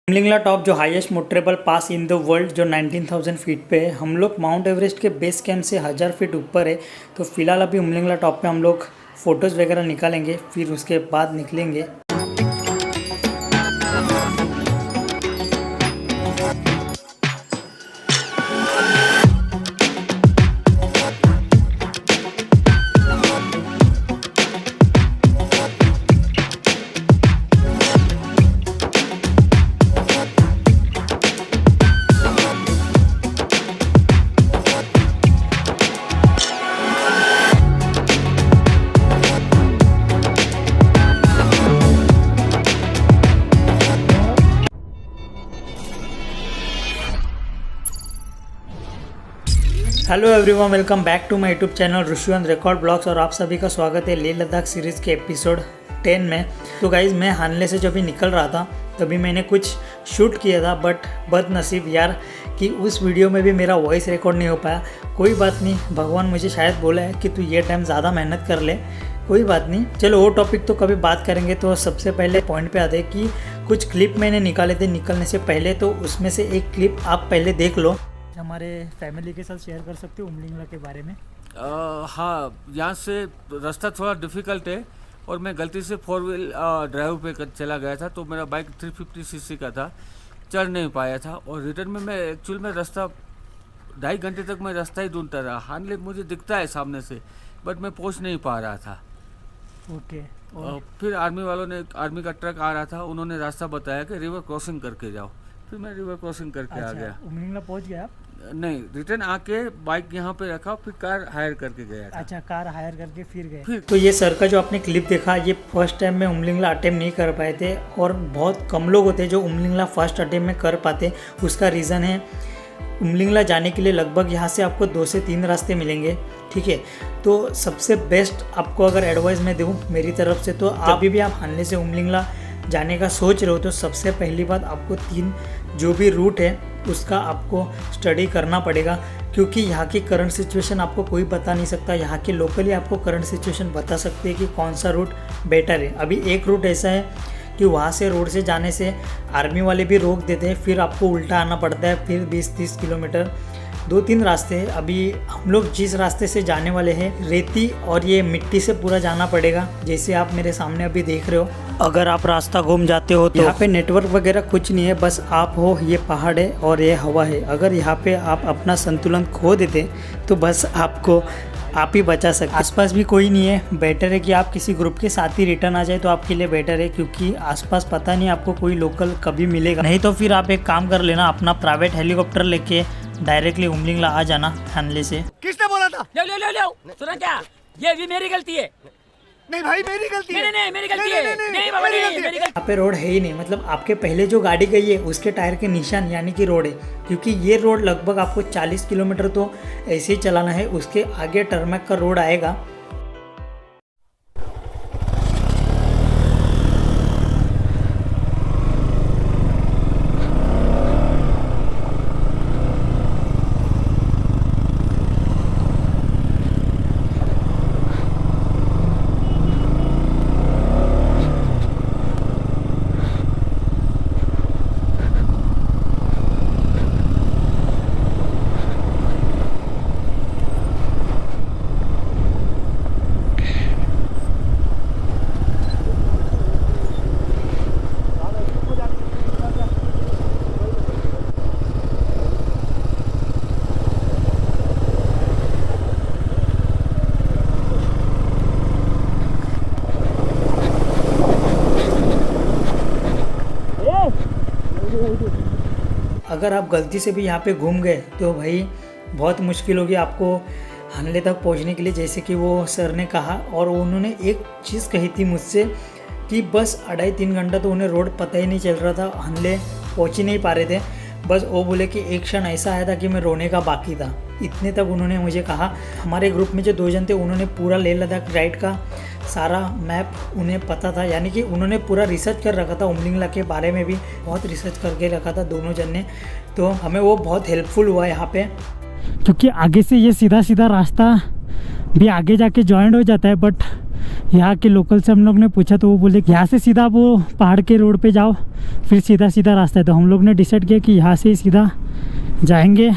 Umling La top जो highest motorable pass in the world जो 19,000 feet पे है। हम लोग माउंट एवरेस्ट के बेस कैंप से 1000 फीट ऊपर है। तो फिलहाल अभी उमलिंगला टॉप पे हम लोग फ़ोटोज़ वगैरह निकालेंगे, फिर उसके बाद निकलेंगे। Hello everyone, welcome back to my YouTube channel Rishivant record blogs. और आप सभी का स्वागत है लेह लद्दाख सीरीज़ के एपिसोड 10 में। तो गाइज़, मैं हानले से जब भी निकल रहा था तभी मैंने कुछ शूट किया था, बट बदनसीब यार कि उस वीडियो में भी मेरा वॉइस रिकॉर्ड नहीं हो पाया। कोई बात नहीं, भगवान मुझे शायद बोला है कि तू ये टाइम ज़्यादा मेहनत कर ले, कोई बात नहीं। चलो वो टॉपिक तो कभी बात करेंगे। तो सबसे पहले पॉइंट पे आते हैं कि कुछ क्लिप मैंने निकाले थे निकलने से पहले, तो उसमें से एक क्लिप आप पहले देख लो। हमारे फैमिली के साथ शेयर कर सकते हो उमलिंगला के बारे में? हाँ, यहाँ से रास्ता थोड़ा डिफ़िकल्ट है और मैं गलती से 4 व्हील ड्राइव पे चला गया था, तो मेरा बाइक 350 सीसी का था, चढ़ नहीं पाया था। और रिटर्न में मैं एक्चुअल में रास्ता 2.5 घंटे तक मैं रास्ता ही ढूंढता रहा। हानले मुझे दिखता है सामने से, बट मैं पहुँच नहीं पा रहा था। ओके। और फिर आर्मी वालों ने, आर्मी का ट्रक आ रहा था, उन्होंने रास्ता बताया कि रिवर क्रॉसिंग करके जाओ। फिर मैं रिवर क्रॉसिंग करके आ गया। उमलिंगला पहुंच गया आप? नहीं, रिटर्न आके बाइक यहाँ पे रखा, फिर कार हायर करके गया था। अच्छा, कार हायर करके फिर गए। तो ये सर का जो आपने क्लिप देखा, ये फर्स्ट टाइम में उमलिंगला अटेम्प्ट नहीं कर पाए थे, और बहुत कम लोग होते हैं जो उमलिंगला फर्स्ट अटेम्प्ट में कर पाते। उसका रीज़न है, उमलिंगला जाने के लिए लगभग यहाँ से आपको 2 से 3 रास्ते मिलेंगे, ठीक है। तो सबसे बेस्ट आपको अगर एडवाइस मैं दूँ मेरी तरफ से, तो अभी भी आप हानले से उमलिंगला जाने का सोच रहे हो तो सबसे पहली बात आपको 3 जो भी रूट है उसका आपको स्टडी करना पड़ेगा, क्योंकि यहाँ की करंट सिचुएशन आपको कोई बता नहीं सकता। यहाँ के लोकली आपको करंट सिचुएशन बता सकते हैं कि कौन सा रूट बेटर है। अभी एक रूट ऐसा है कि वहाँ से रोड से जाने से आर्मी वाले भी रोक देते हैं, फिर आपको उल्टा आना पड़ता है, फिर 20-30 किलोमीटर। 2-3 रास्ते हैं। अभी हम लोग जिस रास्ते से जाने वाले हैं, रेती और ये मिट्टी से पूरा जाना पड़ेगा, जैसे आप मेरे सामने अभी देख रहे हो। अगर आप रास्ता घूम जाते हो तो यहाँ पे नेटवर्क वगैरह कुछ नहीं है, बस आप हो, ये पहाड़ है और ये हवा है। अगर यहाँ पे आप अपना संतुलन खो देते तो बस आपको आप ही बचा सकते। आसपास भी कोई नहीं है, बेटर है कि आप किसी ग्रुप के साथ ही रिटर्न आ जाए तो आपके लिए बेटर है, क्योंकि आसपास पता नहीं आपको कोई लोकल कभी मिलेगा। नहीं तो फिर आप एक काम कर लेना, अपना प्राइवेट हेलीकॉप्टर लेके डायरेक्टली उमलिंगला आ जाना हानले से। किसने बोला था? ले सुना क्या? ये भी मेरी गलती है। नहीं भाई, मेरी गलती है। नहीं मेरी गलती है। नहीं बाबा, नहीं मेरी गलती। यहाँ पे रोड है ही नहीं, मतलब आपके पहले जो गाड़ी गई है उसके टायर के निशान यानी कि रोड है, क्योंकि ये रोड लगभग आपको 40 किलोमीटर तो ऐसे ही चलाना है। उसके आगे टर्मैक का रोड आएगा। अगर आप गलती से भी यहाँ पे घूम गए तो भाई बहुत मुश्किल होगी आपको हानले तक पहुँचने के लिए, जैसे कि वो सर ने कहा। और उन्होंने एक चीज़ कही थी मुझसे कि बस 2.5-3 घंटा तो उन्हें रोड पता ही नहीं चल रहा था, हानले पहुँच ही नहीं पा रहे थे। बस वो बोले कि एक क्षण ऐसा आया था कि मैं रोने का बाकी था, इतने तक उन्होंने मुझे कहा। हमारे ग्रुप में जो 2 जन थे उन्होंने पूरा लेह लद्दाख राइड का सारा मैप उन्हें पता था, यानी कि उन्होंने पूरा रिसर्च कर रखा था। उमलिंगला के बारे में भी बहुत रिसर्च करके रखा था दोनों जन ने, तो हमें वो बहुत हेल्पफुल हुआ यहाँ पे, क्योंकि आगे से ये सीधा सीधा रास्ता भी आगे जाके जॉइंट हो जाता है, बट यहाँ के लोकल से हम लोग ने पूछा तो वो बोले कि यहाँ से सीधा वो पहाड़ के रोड पे जाओ, फिर सीधा सीधा रास्ता है। तो हम लोग ने डिसाइड किया कि यहाँ से ही सीधा जाएंगे।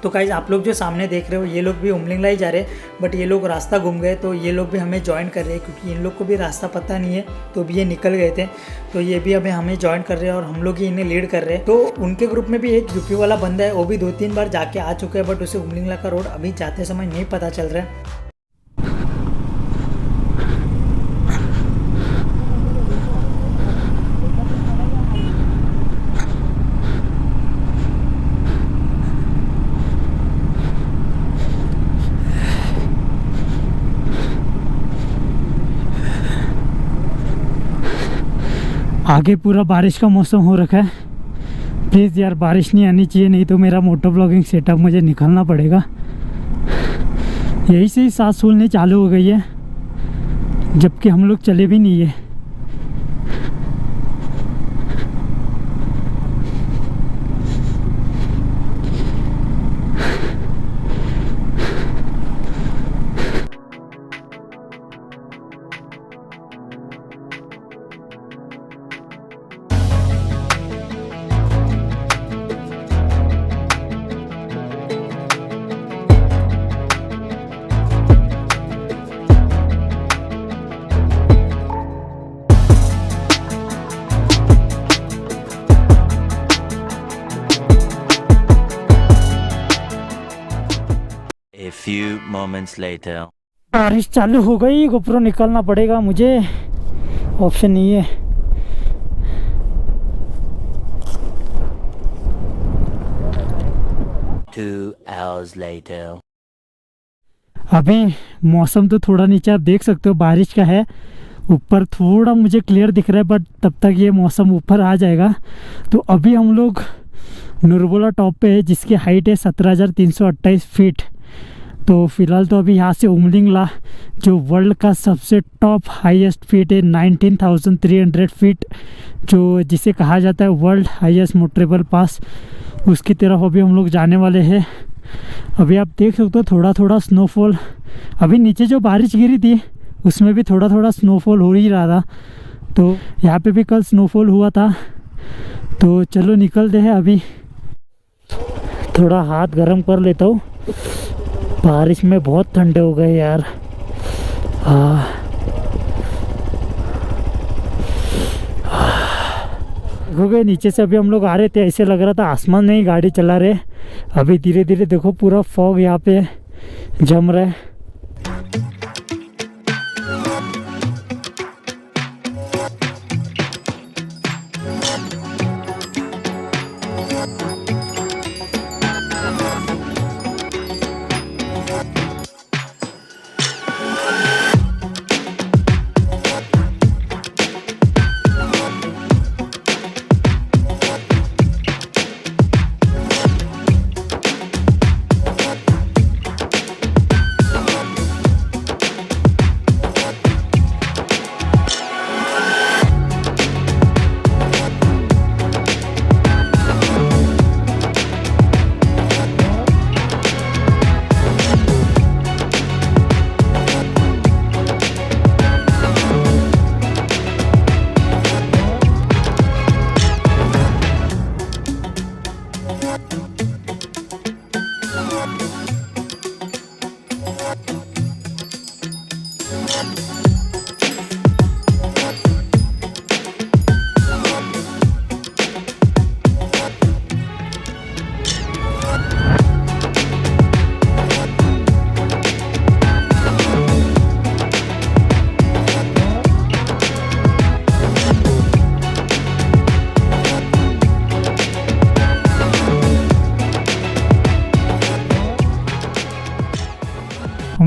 तो गाइस आप लोग जो सामने देख रहे हो ये लोग भी उमलिंगला ही जा रहे हैं, बट ये लोग रास्ता घूम गए तो ये लोग भी हमें ज्वाइन कर रहे हैं क्योंकि इन लोग को भी रास्ता पता नहीं है। तो भी ये निकल गए थे तो ये भी अभी हमें ज्वाइन कर रहे हैं और हम लोग ही इन्हें लीड कर रहे हैं। तो उनके ग्रुप में भी एक यूपी वाला बंदा है, वो भी 2-3 बार जाके आ चुके हैं, बट उसे उमलिंगला का रोड अभी जाते समय नहीं पता चल रहा है। आगे पूरा बारिश का मौसम हो रखा है। प्लीज़ यार बारिश नहीं आनी चाहिए, नहीं तो मेरा मोटो ब्लॉगिंग सेटअप मुझे निकालना पड़ेगा। यही से ही सांस फूलने चालू हो गई है जबकि हम लोग चले भी नहीं है। A few moments later. बारिश चालू हो गई, गोप्रो निकालना पड़ेगा मुझे, ऑप्शन नहीं है। Two hours later. अभी मौसम तो थोड़ा नीचे आप देख सकते हो बारिश का है, ऊपर थोड़ा मुझे क्लियर दिख रहा है, बट तब तक ये मौसम ऊपर आ जाएगा। तो अभी हम लोग नुरबोला टॉप पे है जिसकी हाइट है 17,328 फीट। तो फिलहाल तो अभी यहाँ से उमलिंगला जो वर्ल्ड का सबसे टॉप हाईएस्ट फीट है 19,300 फीट, जो जिसे कहा जाता है वर्ल्ड हाईएस्ट मोटरेबल पास, उसकी तरफ अभी हम लोग जाने वाले हैं। अभी आप देख सकते हो थोड़ा थोड़ा स्नोफॉल, अभी नीचे जो बारिश गिरी थी उसमें भी थोड़ा थोड़ा स्नोफॉल हो ही रहा था। तो यहाँ पे भी कल स्नोफॉल हुआ था। तो चलो निकलते हैं, अभी थोड़ा हाथ गर्म कर लेता हूँ, बारिश में बहुत ठंडे हो गए यार। हो गए नीचे से अभी हम लोग आ रहे थे, ऐसे लग रहा था आसमान में ही गाड़ी चला रहे। अभी धीरे धीरे देखो पूरा फॉग यहाँ पे जम रहा है।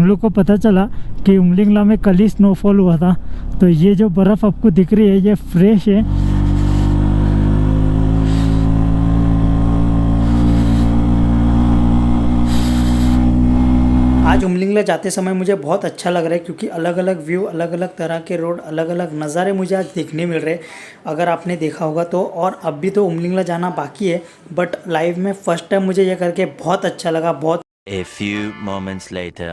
लोग को पता चला कि उमलिंगला में कल ही स्नोफॉल हुआ था। तो ये जो बर्फ़ आपको दिख रही है ये फ्रेश है। आज उमलिंगला जाते समय मुझे बहुत अच्छा लग रहा है क्योंकि अलग अलग व्यू, अलग अलग तरह के रोड, अलग अलग नज़ारे मुझे आज देखने मिल रहे हैं, अगर आपने देखा होगा तो। और अब भी तो उमलिंगला जाना बाकी है, बट लाइव में फ़र्स्ट टाइम मुझे ये करके बहुत अच्छा लगा। बहुत A few moments later.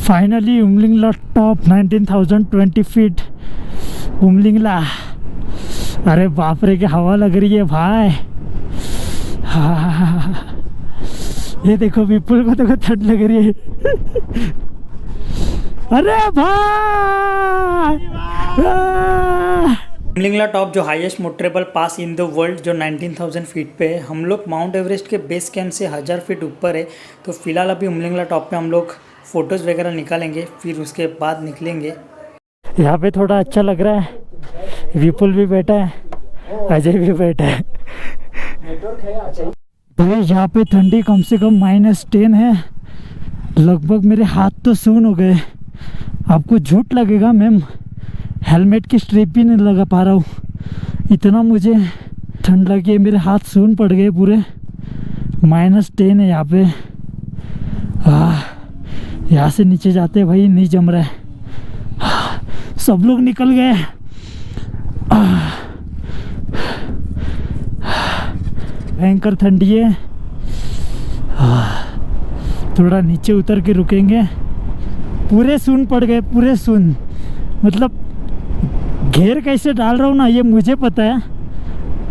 Finally Umling La top 19,020 feet Umling La. अरे बाप रे, क्या हवा लग रही है भाई। ये देखो विपुल को तो ठंड लग रही है। अरे भाई, उमलिंगला टॉप जो highest motorable pass in the world जो 19,000 फीट पे है। हम लोग माउंट एवरेस्ट के बेस कैंप से 1000 फीट ऊपर है। तो फिलहाल अभी उमलिंगला टॉप पे हम लोग फ़ोटोज़ वगैरह निकालेंगे, फिर उसके बाद निकलेंगे। यहाँ पे थोड़ा अच्छा लग रहा है। विपुल भी बैठा है, अजय भी बैठा है। भाई यहाँ पे ठंडी कम से कम -10 है। लगभग मेरे हाथ तो सून हो गए। आपको झूठ लगेगा, मैं हेलमेट की स्ट्रिप भी नहीं लगा पा रहा हूँ, इतना मुझे ठंड लगी है। मेरे हाथ सून पड़ गए पूरे। -10 है यहाँ पे। यहाँ से नीचे जाते भाई नहीं जम रहा है। सब लोग निकल गए। भयंकर ठंडी है। थोड़ा नीचे उतर के रुकेंगे। पूरे सून पड़ गए, पूरे सून। मतलब घेर कैसे डाल रहा हूँ ना ये मुझे पता है।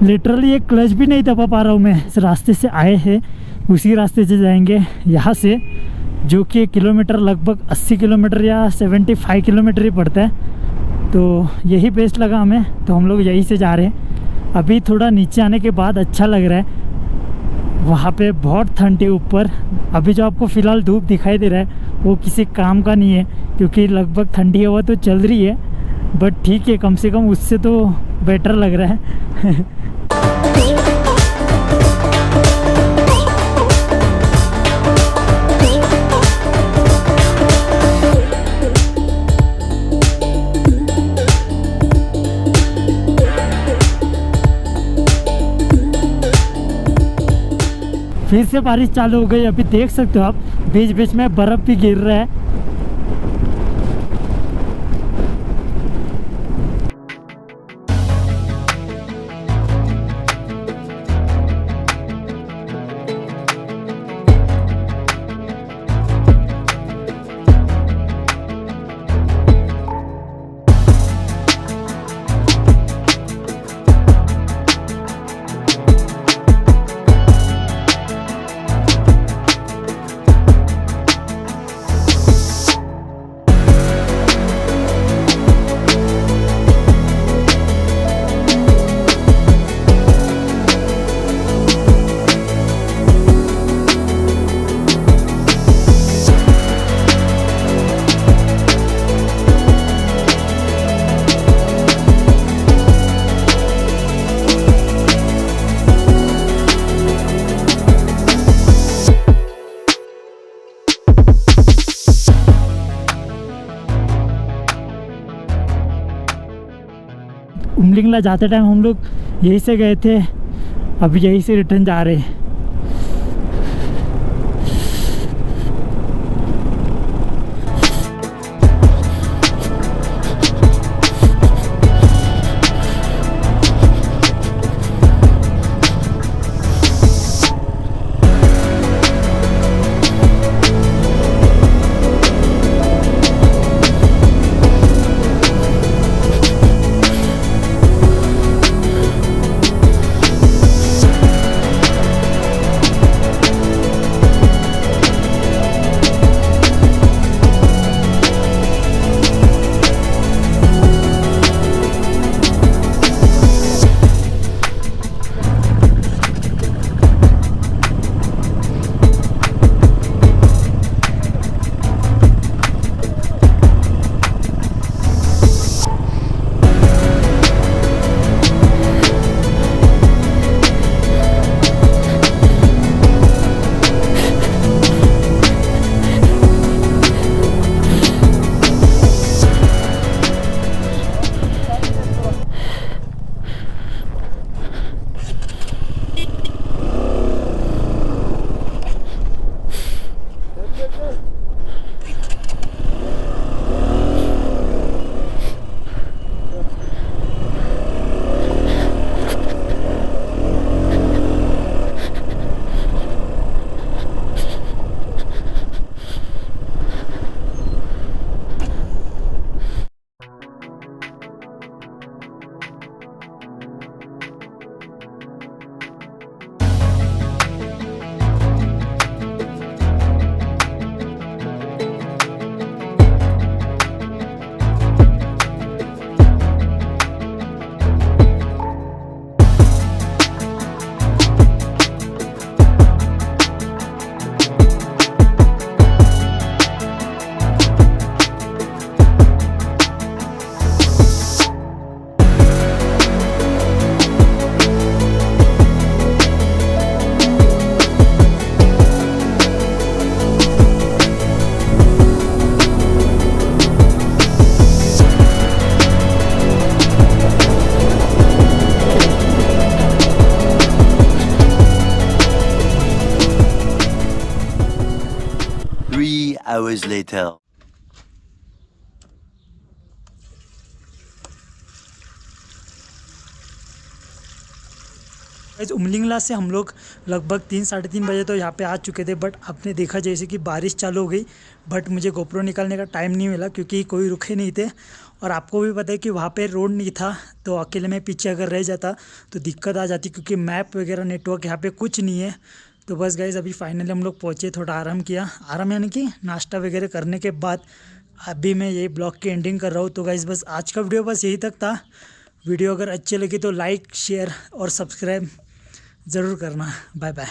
लिटरली एक क्लच भी नहीं दबा पा रहा हूँ मैं। इस रास्ते से आए हैं, उसी रास्ते से जाएंगे यहाँ से, जो कि किलोमीटर लगभग 80 किलोमीटर या 75 किलोमीटर ही पड़ता है। तो यही बेस्ट लगा हमें, तो हम लोग यहीं से जा रहे हैं। अभी थोड़ा नीचे आने के बाद अच्छा लग रहा है। वहाँ पे बहुत ठंड है ऊपर। अभी जो आपको फ़िलहाल धूप दिखाई दे रहा है वो किसी काम का नहीं है, क्योंकि लगभग ठंडी हवा तो चल रही है, बट ठीक है, कम से कम उससे तो बेटर लग रहा है। फिर से बारिश चालू हो गई। अभी देख सकते हो आप, बीच बीच में बर्फ़ भी गिर रहा है। उमलिंगला जाते टाइम हम लोग यहीं से गए थे, अभी यहीं से रिटर्न जा रहे हैं। hours later. उमलिंगला से हम लोग लगभग 3-3:30 बजे तो यहाँ पे आ चुके थे, बट आपने देखा जैसे कि बारिश चालू हो गई, बट मुझे गोप्रो निकालने का टाइम नहीं मिला क्योंकि कोई रुके नहीं थे। और आपको भी पता है कि वहाँ पे रोड नहीं था, तो अकेले में पीछे अगर रह जाता तो दिक्कत आ जाती क्योंकि मैप वगैरह नेटवर्क यहाँ पे कुछ नहीं है। तो बस गाइस अभी फाइनली हम लोग पहुँचे, थोड़ा आराम किया, आराम यानी कि नाश्ता वगैरह करने के बाद अभी मैं यही ब्लॉग की एंडिंग कर रहा हूँ। तो गाइस बस आज का वीडियो बस यही तक था। वीडियो अगर अच्छी लगी तो लाइक, शेयर और सब्सक्राइब ज़रूर करना। Bye bye.